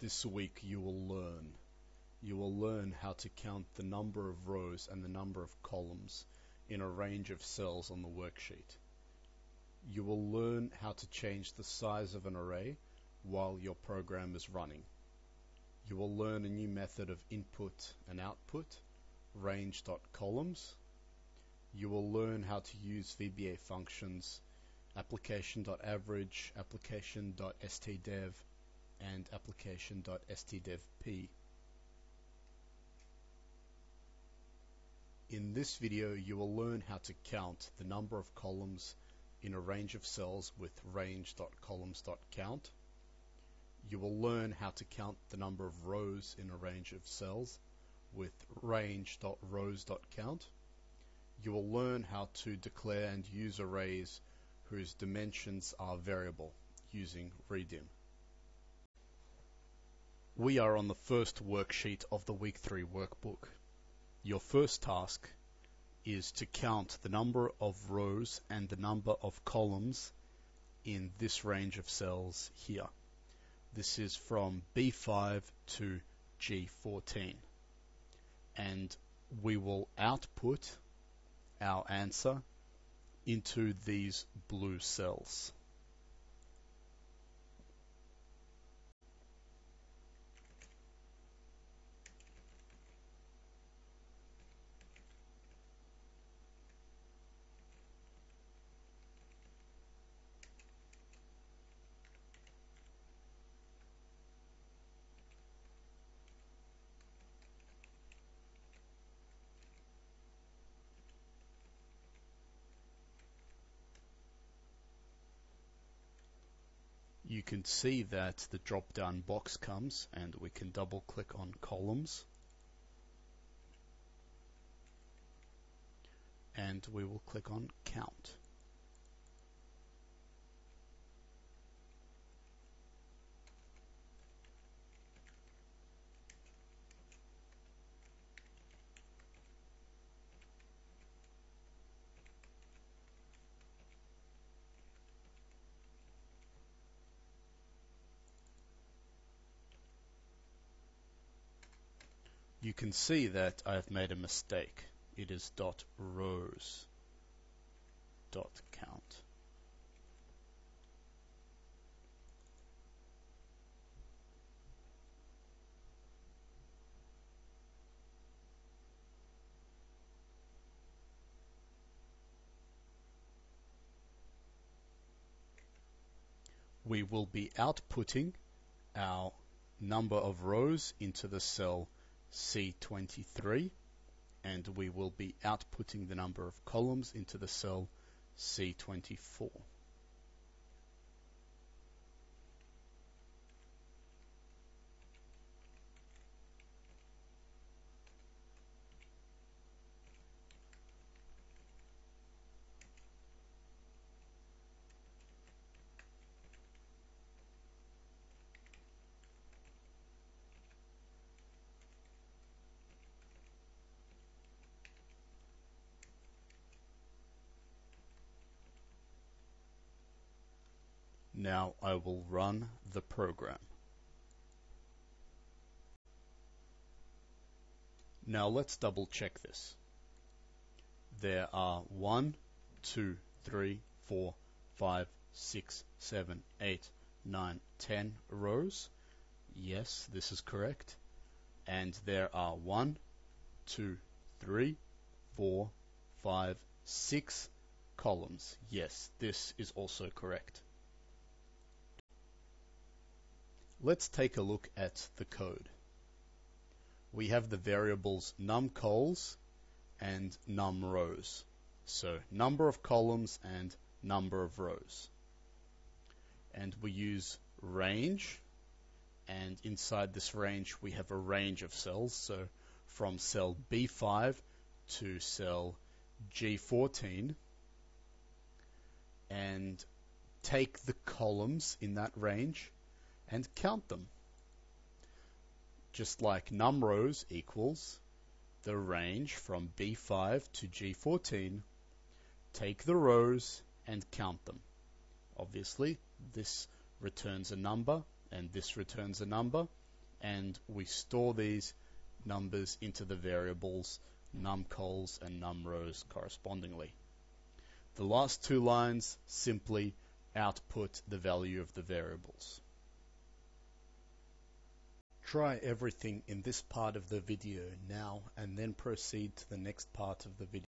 This week you will learn how to count the number of rows and the number of columns in a range of cells on the worksheet. You will learn how to change the size of an array while your program is running. You will learn a new method of input and output, range.columns. You will learn how to use VBA functions, application.average, application.stdev, and application.stdevp. In this video, you will learn how to count the number of columns in a range of cells with range.columns.count. You will learn how to count the number of rows in a range of cells with range.rows.count. You will learn how to declare and use arrays whose dimensions are variable using redim. We are on the first worksheet of the Week 3 workbook. Your first task is to count the number of rows and the number of columns in this range of cells here. This is from B5 to G14. And we will output our answer into these blue cells. You can see that the drop-down box comes and we can double-click on columns. And we will click on count. You can see that I've made a mistake. It is .rows.count. We will be outputting our number of rows into the cell C23, and we will be outputting the number of columns into the cell C24. Now I will run the program. Now let's double check this. There are 1, 2, 3, 4, 5, 6, 7, 8, 9, 10 rows. Yes, this is correct. And there are 1, 2, 3, 4, 5, 6 columns. Yes, this is also correct. Let's take a look at the code. We have the variables numCols and numRows. So number of columns and number of rows. And we use range, and inside this range we have a range of cells. So from cell B5 to cell G14, and take the columns in that range and count them. Just like numRows equals the range from B5 to G14, take the rows and count them. Obviously, this returns a number and this returns a number, and we store these numbers into the variables numcols and numrows correspondingly. The last two lines simply output the value of the variables. Try everything in this part of the video now and then proceed to the next part of the video.